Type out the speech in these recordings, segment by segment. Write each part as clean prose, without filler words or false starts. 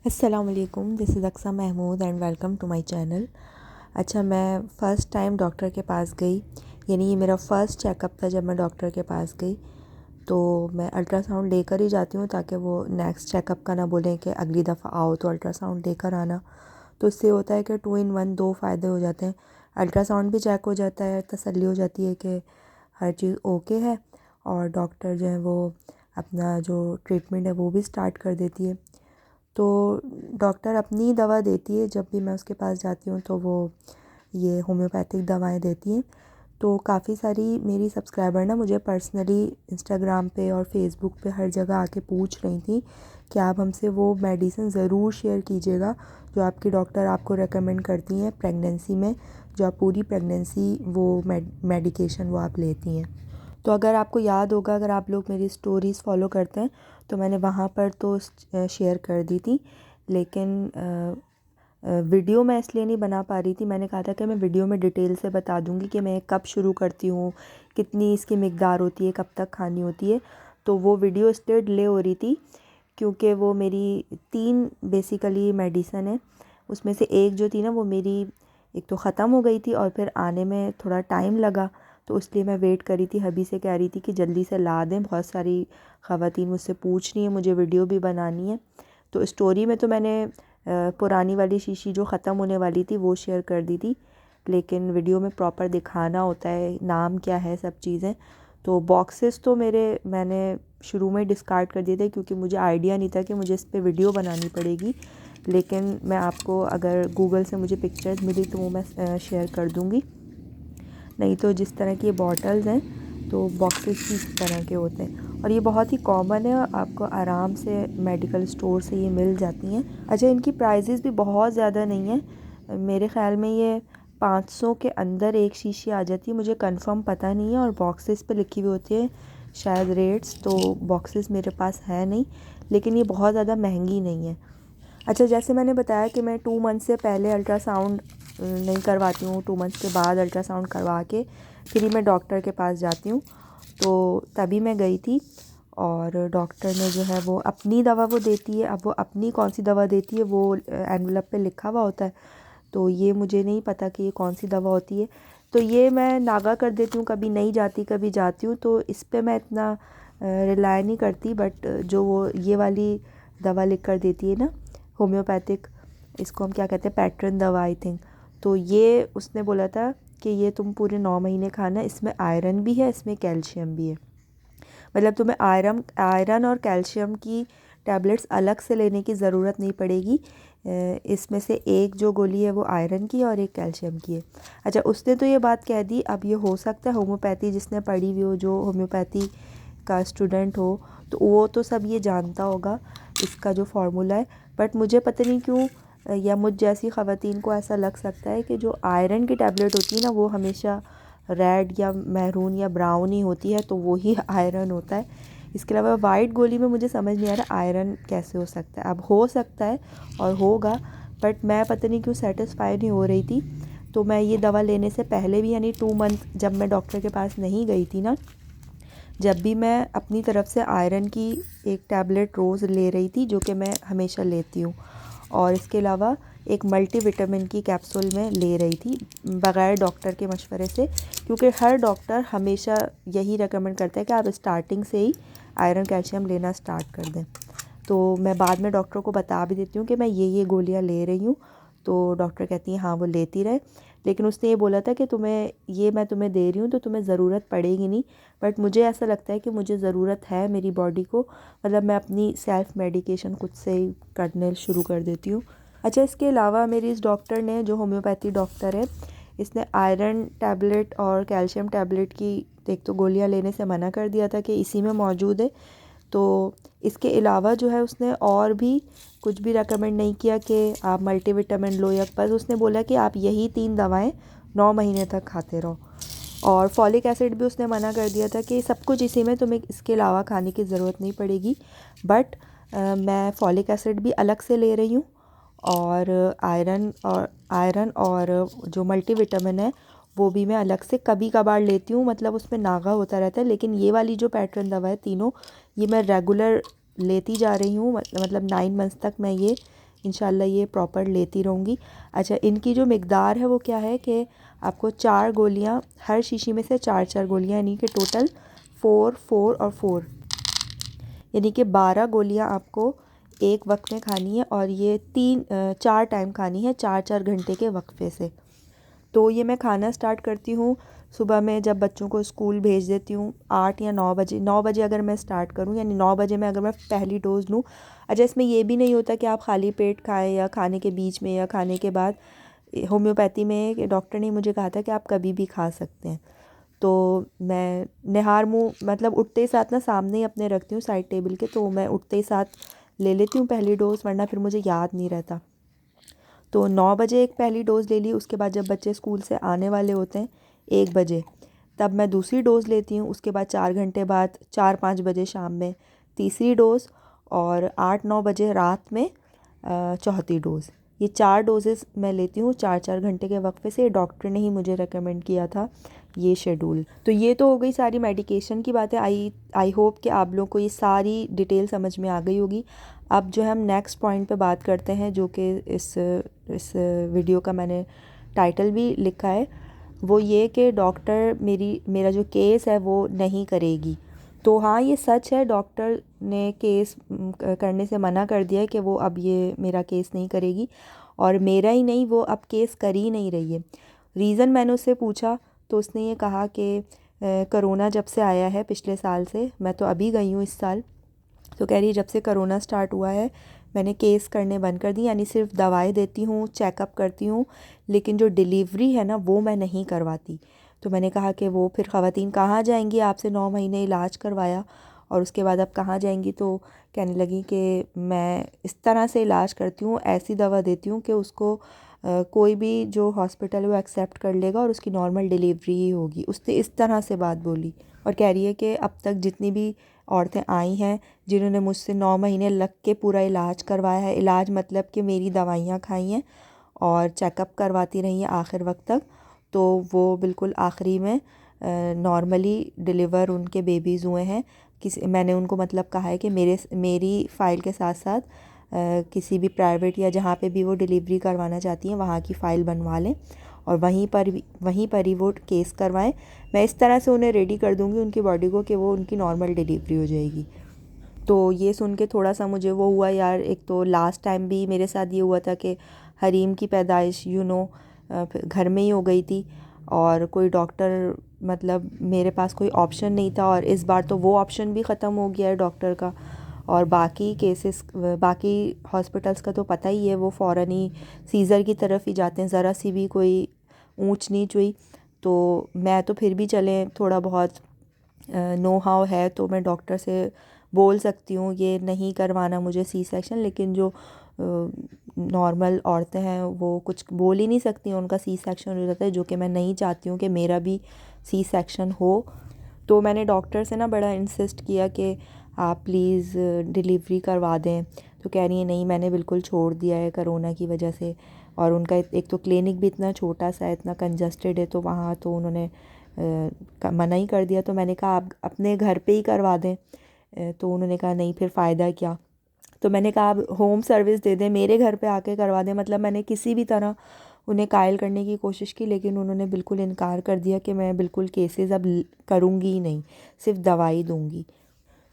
अस्सलाम वालेकुम, this is Aqsa Mahmood and welcome to my channel. अच्छा, मैं फ़र्स्ट टाइम डॉक्टर के पास गई, यानी ये मेरा फ़र्स्ट चेकअप था जब मैं डॉक्टर के पास गई। तो मैं अल्ट्रासाउंड लेकर ही जाती हूँ ताकि वो नेक्स्ट चेकअप का ना बोलें कि अगली दफ़ा आओ तो अल्ट्रासाउंड लेकर आना। तो इससे होता है कि 2 इन 1 2 फ़ायदे हो जाते हैं। अल्ट्रासाउंड भी चेक हो जाता है, तसल्ली हो जाती है कि हर चीज़ ओके है, और डॉक्टर जो है वो अपना जो ट्रीटमेंट है वो भी स्टार्ट कर देती है। तो डॉक्टर अपनी दवा देती है, जब भी मैं उसके पास जाती हूँ तो वो ये होम्योपैथिक दवाएं देती हैं। तो काफ़ी सारी मेरी सब्सक्राइबर ना मुझे पर्सनली इंस्टाग्राम पे और फेसबुक पे हर जगह आके पूछ रही थी कि आप हमसे वो मेडिसिन ज़रूर शेयर कीजिएगा जो आपकी डॉक्टर आपको रेकमेंड करती हैं प्रेगनेंसी में, जो आप पूरी प्रेगनेंसी वो मेडिकेशन वो आप लेती हैं। तो अगर आपको याद होगा, अगर आप लोग मेरी स्टोरीज़ फॉलो करते हैं, तो मैंने वहाँ पर तो शेयर कर दी थी, लेकिन वीडियो मैं इसलिए नहीं बना पा रही थी। मैंने कहा था कि मैं वीडियो में डिटेल से बता दूँगी कि मैं कब शुरू करती हूँ, कितनी इसकी मिक़दार होती है, कब तक खानी होती है। तो वो वीडियो इसलिए डिले हो रही थी क्योंकि वो मेरी 3 बेसिकली मेडिसिन है, उसमें से एक जो थी ना वो मेरी एक तो ख़त्म हो गई थी और फिर आने में थोड़ा टाइम लगा। तो इसलिए मैं वेट कर रही थी, हबी से कह रही थी कि जल्दी से ला दें, बहुत सारी ख़वातीन मुझसे पूछ रही हैं, मुझे वीडियो भी बनानी है। तो स्टोरी में तो मैंने पुरानी वाली शीशी जो ख़त्म होने वाली थी वो शेयर कर दी थी, लेकिन वीडियो में प्रॉपर दिखाना होता है नाम क्या है, सब चीज़ें। तो बॉक्सेस तो मैंने शुरू में डिस्कार्ड कर दिए थे क्योंकि मुझे आइडिया नहीं था कि मुझे इस पे वीडियो बनानी पड़ेगी। लेकिन मैं आपको, अगर गूगल से मुझे पिक्चर्स मिली तो वो मैं शेयर कर दूँगी। नहीं तो जिस तरह की ये बॉटल्स हैं तो बॉक्सेस भी इस तरह के होते हैं, और ये बहुत ही कॉमन है, आपको आराम से मेडिकल स्टोर से ये मिल जाती हैं। अच्छा, इनकी प्राइसेस भी बहुत ज़्यादा नहीं है, मेरे ख़्याल में ये 500 के अंदर एक शीशी आ जाती है, मुझे कंफर्म पता नहीं है। और बॉक्सेस पे लिखी हुई होती है शायद रेट्स, तो बॉक्सेस मेरे पास है नहीं, लेकिन ये बहुत ज़्यादा महंगी नहीं है। अच्छा, जैसे मैंने बताया कि मैं 2 मंथ से पहले अल्ट्रासाउंड नहीं करवाती हूँ, 2 मंथ्स के बाद अल्ट्रासाउंड करवा के फिर ही मैं डॉक्टर के पास जाती हूँ। तो तभी मैं गई थी, और डॉक्टर ने जो है वो अपनी दवा वो देती है। अब वो अपनी कौन सी दवा देती है वो एनवलप पे लिखा हुआ होता है, तो ये मुझे नहीं पता कि ये कौन सी दवा होती है। तो ये मैं नागा कर देती हूँ, कभी नहीं जाती कभी जाती हूँ, तो इस पे मैं इतना रिलाय नहीं करती। बट जो वो ये वाली दवा लिख कर देती है ना, होम्योपैथिक, इसको हम क्या कहते हैं, पैटर्न दवा आई थिंक। तो ये उसने बोला था कि ये तुम पूरे 9 महीने खाना, इसमें आयरन भी है, इसमें कैल्शियम भी है। मतलब तुम्हें आयरन और कैल्शियम की टैबलेट्स अलग से लेने की ज़रूरत नहीं पड़ेगी। इसमें से एक जो गोली है वो आयरन की है और एक कैल्शियम की है। अच्छा, उसने तो ये बात कह दी। अब ये हो सकता है होम्योपैथी जिसने पढ़ी हुई हो, जो होम्योपैथी का स्टूडेंट हो, तो वो तो सब ये जानता होगा इसका जो फार्मूला है। बट मुझे पता नहीं क्यों, या मुझ जैसी ख़वातीन को ऐसा लग सकता है कि जो आयरन की टैबलेट होती है ना वो हमेशा रेड या मैरून या ब्राउन ही होती है, तो वो ही आयरन होता है। इसके अलावा वाइट गोली में मुझे समझ नहीं आ रहा आयरन कैसे हो सकता है। अब हो सकता है और होगा, बट मैं पता नहीं क्यों सेटिस्फाई नहीं हो रही थी। तो मैं ये दवा लेने से पहले भी, यानी 2 मंथ जब मैं डॉक्टर के पास नहीं गई थी ना, जब भी मैं अपनी तरफ से आयरन की एक टैबलेट रोज़ ले रही थी, जो कि मैं हमेशा लेती हूँ। और इसके अलावा एक मल्टीविटामिन की कैप्सूल में ले रही थी बग़ैर डॉक्टर के मशवरे से, क्योंकि हर डॉक्टर हमेशा यही रेकमेंड करता है कि आप स्टार्टिंग से ही आयरन कैल्शियम लेना स्टार्ट कर दें। तो मैं बाद में डॉक्टर को बता भी देती हूँ कि मैं ये गोलियाँ ले रही हूँ, तो डॉक्टर कहती हैं हाँ वो लेती रहे। लेकिन उसने ये बोला था कि मैं तुम्हें दे रही हूँ तो तुम्हें ज़रूरत पड़ेगी नहीं। बट मुझे ऐसा लगता है कि मुझे ज़रूरत है मेरी बॉडी को, मतलब मैं अपनी सेल्फ़ मेडिकेशन खुद से ही करने शुरू कर देती हूँ। अच्छा, इसके अलावा मेरी इस डॉक्टर ने, जो होम्योपैथी डॉक्टर है, इसने आयरन टैबलेट और कैल्शियम टैबलेट की एक तो गोलियाँ लेने से मना कर दिया था कि इसी में मौजूद है। तो इसके अलावा जो है उसने और भी कुछ भी रेकमेंड नहीं किया कि आप मल्टीविटामिन लो, या बस उसने बोला कि आप यही 3 दवाएं 9 महीने तक खाते रहो। और फॉलिक एसिड भी उसने मना कर दिया था कि सब कुछ इसी में, तुम्हें इसके अलावा खाने की ज़रूरत नहीं पड़ेगी। बट मैं फॉलिक एसिड भी अलग से ले रही हूँ, और आयरन और जो मल्टीविटामिन है वो भी मैं अलग से कभी कभार लेती हूँ, मतलब उसमें नागा होता रहता है। लेकिन ये वाली जो पैटर्न दवा है तीनों, ये मैं रेगुलर लेती जा रही हूँ, मतलब 9 मंथ्स तक मैं ये इंशाल्लाह ये प्रॉपर लेती रहूँगी। अच्छा, इनकी जो मिकदार है वो क्या है कि आपको 4 गोलियाँ, हर शीशी में से 4-4 गोलियाँ, यानी कि टोटल 4 4 और 4, यानी कि 12 गोलियाँ आपको एक वक्त में खानी है और ये 4 टाइम खानी है, 4-4 घंटे के वक्फे से। तो ये मैं खाना स्टार्ट करती हूँ सुबह में, जब बच्चों को स्कूल भेज देती हूँ 8 या 9 बजे। 9 बजे अगर मैं स्टार्ट करूँ, यानी 9 बजे में अगर मैं पहली डोज़ लूँ। अच्छा, इसमें ये भी नहीं होता कि आप खाली पेट खाएं या खाने के बीच में या खाने के बाद। होम्योपैथी में डॉक्टर ने मुझे कहा था कि आप कभी भी खा सकते हैं। तो मैं निहार मुँह, मतलब उठते ही साथ ना सामने ही अपने रखती हूँ साइड टेबल के, तो मैं उठते ही साथ ले लेती हूँ पहली डोज़, वरना फिर मुझे याद नहीं रहता। तो 9 बजे एक पहली डोज़ ले ली। उसके बाद जब बच्चे स्कूल से आने वाले होते हैं 1 बजे, तब मैं दूसरी डोज़ लेती हूँ। उसके बाद 4 घंटे बाद 4-5 बजे शाम में तीसरी डोज़, और 8-9 बजे रात में चौथी डोज़। ये 4 डोजेस मैं लेती हूँ 4-4 घंटे के वक्फे से। डॉक्टर ने ही मुझे रेकमेंड किया था ये शेड्यूल। तो ये तो हो गई सारी मेडिकेशन की बातें। आई होप कि आप लोगों को ये सारी डिटेल समझ में आ गई होगी। अब जो है हम नेक्स्ट पॉइंट पे बात करते हैं, जो कि इस वीडियो का मैंने टाइटल भी लिखा है, वो ये कि डॉक्टर मेरा जो केस है वो नहीं करेगी। तो हाँ, ये सच है, डॉक्टर ने केस करने से मना कर दिया है कि वो अब ये मेरा केस नहीं करेगी। और मेरा ही नहीं, वो अब केस कर ही नहीं रही है। रीज़न मैंने उससे पूछा तो उसने ये कहा कि कोरोना जब से आया है पिछले साल से, मैं तो अभी गई हूँ इस साल, तो कह रही है जब से कोरोना स्टार्ट हुआ है मैंने केस करने बंद कर दी, यानी सिर्फ दवाई देती हूँ, चेकअप करती हूँ, लेकिन जो डिलीवरी है ना वो मैं नहीं करवाती। तो मैंने कहा कि वो फिर ख़वातीन कहाँ जाएंगी, आपसे 9 महीने इलाज करवाया और उसके बाद अब कहाँ जाएंगी। तो कहने लगी कि मैं इस तरह से इलाज करती हूँ, ऐसी दवा देती हूँ कि उसको कोई भी जो हॉस्पिटल है वो एक्सेप्ट कर लेगा और उसकी नॉर्मल डिलीवरी ही होगी। उसने इस तरह से बात बोली और कह रही है कि अब तक जितनी भी औरतें आई हैं जिन्होंने मुझसे 9 महीने लग के पूरा इलाज करवाया है, इलाज मतलब कि मेरी दवाइयाँ खाई हैं और चेकअप करवाती रही हैं आखिर वक्त तक, तो वो बिल्कुल आखिरी में नॉर्मली डिलीवर उनके बेबीज़ हुए हैं। मैंने उनको मतलब कहा है कि मेरी फ़ाइल के साथ साथ किसी भी प्राइवेट या जहाँ पे भी वो डिलीवरी करवाना चाहती हैं वहाँ की फ़ाइल बनवा लें और वहीं पर ही वो केस करवाएं। मैं इस तरह से उन्हें रेडी कर दूँगी उनकी बॉडी को कि वो उनकी नॉर्मल डिलीवरी हो जाएगी। तो ये सुन के थोड़ा सा मुझे वो हुआ यार, एक तो लास्ट टाइम भी मेरे साथ ये हुआ था कि हरीम की पैदाइश घर में ही हो गई थी और कोई डॉक्टर, मतलब मेरे पास कोई ऑप्शन नहीं था, और इस बार तो वो ऑप्शन भी ख़त्म हो गया है डॉक्टर का। और बाकी हॉस्पिटल्स का तो पता ही है, वो फ़ौरन ही सीज़र की तरफ ही जाते हैं, ज़रा सी भी कोई ऊंच नीच हुई। तो मैं तो फिर भी चलें थोड़ा बहुत नो हाउ है तो मैं डॉक्टर से बोल सकती हूँ ये नहीं करवाना मुझे सी सेक्शन, लेकिन जो नॉर्मल औरतें हैं वो कुछ बोल ही नहीं सकती, उनका सी सेक्शन हो जाता है, जो कि मैं नहीं चाहती हूँ कि मेरा भी सी सेक्शन हो। तो मैंने डॉक्टर से ना बड़ा इंसिस्ट किया कि आप प्लीज़ डिलीवरी करवा दें। तो कह रही है नहीं, मैंने बिल्कुल छोड़ दिया है कोरोना की वजह से, और उनका एक तो क्लिनिक भी इतना छोटा सा है, इतना कंजस्टेड है, तो वहाँ तो उन्होंने मना ही कर दिया। तो मैंने कहा आप अपने घर पे ही करवा दें। तो उन्होंने कहा नहीं, फिर फ़ायदा क्या। तो मैंने कहा आप होम सर्विस दे दें, मेरे घर पे आके करवा दें। मतलब मैंने किसी भी तरह उन्हें कायल करने की कोशिश की, लेकिन उन्होंने बिल्कुल इनकार कर दिया कि मैं बिल्कुल केसेस अब करूँगी ही नहीं, सिर्फ दवाई दूँगी।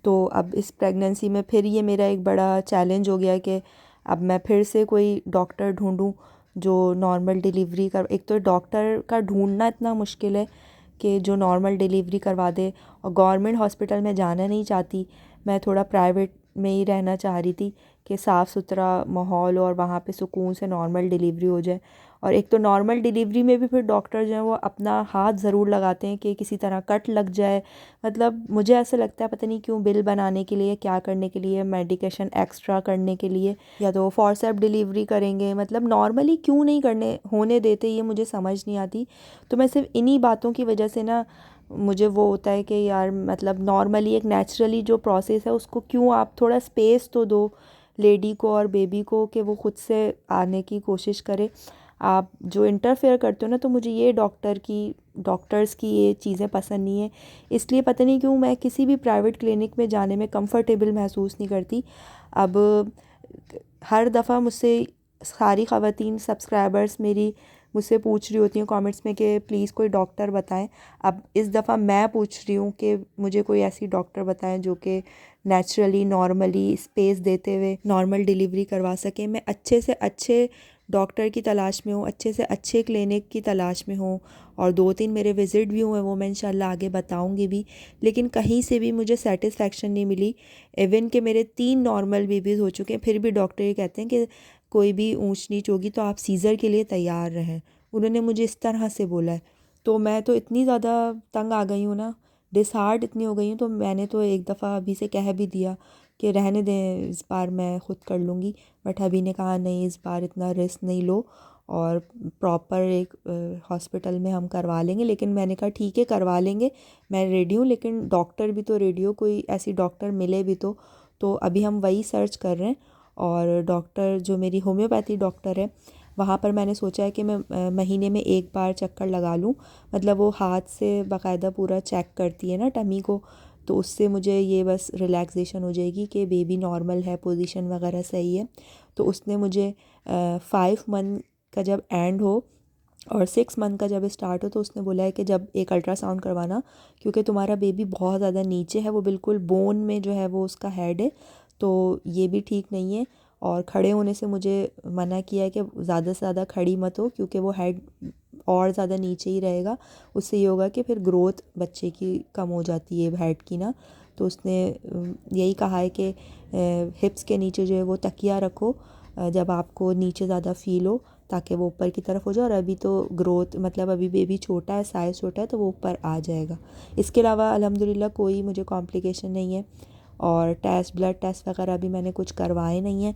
तो अब इस प्रेगनेंसी में फिर ये मेरा एक बड़ा चैलेंज हो गया कि अब मैं फिर से कोई डॉक्टर ढूंढूं जो नॉर्मल डिलीवरी कर। एक तो डॉक्टर का ढूंढना इतना मुश्किल है कि जो नॉर्मल डिलीवरी करवा दे, और गवर्नमेंट हॉस्पिटल में जाना नहीं चाहती, मैं थोड़ा प्राइवेट में ही रहना चाह रही थी कि साफ़ सुथरा माहौल और वहाँ पे सुकून से नॉर्मल डिलीवरी हो जाए। और एक तो नॉर्मल डिलीवरी में भी फिर डॉक्टर जो है वो अपना हाथ ज़रूर लगाते हैं कि किसी तरह कट लग जाए। मतलब मुझे ऐसा लगता है पता नहीं क्यों, बिल बनाने के लिए, क्या करने के लिए, मेडिकेशन एक्स्ट्रा करने के लिए, या तो फोर्सेप्स डिलीवरी करेंगे, मतलब नॉर्मली क्यों नहीं करने होने देते, ये मुझे समझ नहीं आती। तो मैं सिर्फ इन्हीं बातों की वजह से ना मुझे वो होता है कि यार मतलब नॉर्मली एक नेचुरली जो प्रोसेस है उसको क्यों आप थोड़ा स्पेस तो दो लेडी को और बेबी को कि वो खुद से आने की कोशिश करे। आप जो इंटरफेयर करते हो ना, तो मुझे ये डॉक्टर्स की ये चीज़ें पसंद नहीं है। इसलिए पता नहीं क्यों मैं किसी भी प्राइवेट क्लिनिक में जाने में कंफर्टेबल महसूस नहीं करती। अब हर दफ़ा मुझसे सारी ख़वातीन सब्सक्राइबर्स मेरी मुझसे पूछ रही होती हैं कमेंट्स में कि प्लीज़ कोई डॉक्टर बताएं। अब इस दफ़ा मैं पूछ रही हूँ कि मुझे कोई ऐसी डॉक्टर बताएं जो कि नेचुरली नॉर्मली स्पेस देते हुए नॉर्मल डिलीवरी करवा सकें। मैं अच्छे से अच्छे डॉक्टर की तलाश में हूँ, अच्छे से अच्छे क्लिनिक की तलाश में हूँ, और 2-3 मेरे विज़िट भी हुए, वो मैं इंशाल्लाह आगे बताऊँगी भी। लेकिन कहीं से भी मुझे सेटिस्फेक्शन नहीं मिली। इवन कि मेरे 3 नॉर्मल बेबीज़ हो चुके हैं, फिर भी डॉक्टर ये कहते हैं कि कोई भी ऊंच नीच होगी तो आप सीज़र के लिए तैयार रहें। उन्होंने मुझे इस तरह से बोला है। तो मैं तो इतनी ज़्यादा तंग आ गई हूँ ना, डिसहार्ट इतनी हो गई हूँ, तो मैंने तो एक दफ़ा अभी से कह भी दिया कि रहने दें, इस बार मैं ख़ुद कर लूँगी। बट अभी ने कहा नहीं, इस बार इतना रिस्क नहीं लो, और प्रॉपर एक हॉस्पिटल में हम करवा लेंगे। लेकिन मैंने कहा ठीक है, करवा लेंगे, मैं रेडी हूँ, लेकिन डॉक्टर भी तो रेडी हो, कोई ऐसी डॉक्टर मिले भी तो अभी हम वही सर्च कर रहे हैं। और डॉक्टर जो मेरी होम्योपैथी डॉक्टर है, वहाँ पर मैंने सोचा है कि मैं महीने में एक बार चक्कर लगा लूँ। मतलब वो हाथ से बाकायदा पूरा चेक करती है ना टमी को, तो उससे मुझे ये बस रिलैक्सेशन हो जाएगी कि बेबी नॉर्मल है, पोजीशन वगैरह सही है। तो उसने मुझे 5 मंथ का जब एंड हो और 6 मंथ का जब स्टार्ट हो, तो उसने बोला है कि जब एक अल्ट्रासाउंड करवाना, क्योंकि तुम्हारा बेबी बहुत ज़्यादा नीचे है, वो बिल्कुल बोन में जो है वो उसका हेड है, तो ये भी ठीक नहीं है। और खड़े होने से मुझे मना किया है कि ज़्यादा से ज़्यादा खड़ी मत हो, क्योंकि वो हेड और ज़्यादा नीचे ही रहेगा, उससे ये होगा कि फिर ग्रोथ बच्चे की कम हो जाती है हेड की ना। तो उसने यही कहा है कि हिप्स के नीचे जो है वो तकिया रखो जब आपको नीचे ज़्यादा फील हो, ताकि वो ऊपर की तरफ हो जाए। और अभी तो ग्रोथ मतलब अभी बेबी छोटा है, साइज़ छोटा है, तो वो ऊपर आ जाएगा। इसके अलावा अल्हम्दुलिल्लाह कोई मुझे कॉम्प्लिकेशन नहीं है, और ब्लड टेस्ट वगैरह भी मैंने कुछ करवाए नहीं हैं।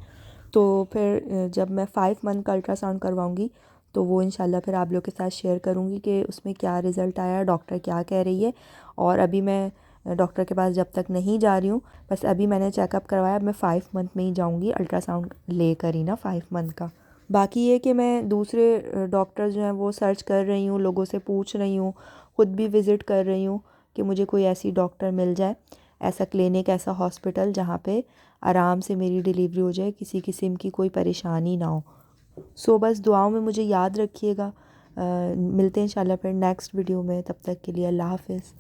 तो फिर जब मैं 5 मंथ का अल्ट्रासाउंड करवाऊँगी, तो वो इंशाल्लाह फिर आप लोग के साथ शेयर करूँगी कि उसमें क्या रिज़ल्ट आया, डॉक्टर क्या कह रही है। और अभी मैं डॉक्टर के पास जब तक नहीं जा रही हूँ, बस अभी मैंने चेकअप करवाया, अब मैं 5 मंथ में ही जाऊँगी अल्ट्रासाउंड लेकर ही ना, 5 मंथ का। बाकी ये कि मैं दूसरे डॉक्टर जो हैं वो सर्च कर रही हूँ, लोगों से पूछ रही हूँ, ख़ुद भी विज़िट कर रही हूँ कि मुझे कोई ऐसी डॉक्टर मिल जाए, ऐसा क्लिनिक, ऐसा हॉस्पिटल जहाँ पे आराम से मेरी डिलीवरी हो जाए, किसी किस्म की कोई परेशानी ना हो। सो बस दुआओं में मुझे याद रखिएगा। मिलते हैं इंशाल्लाह फिर नेक्स्ट वीडियो में, तब तक के लिए अल्लाह हाफ़िज़।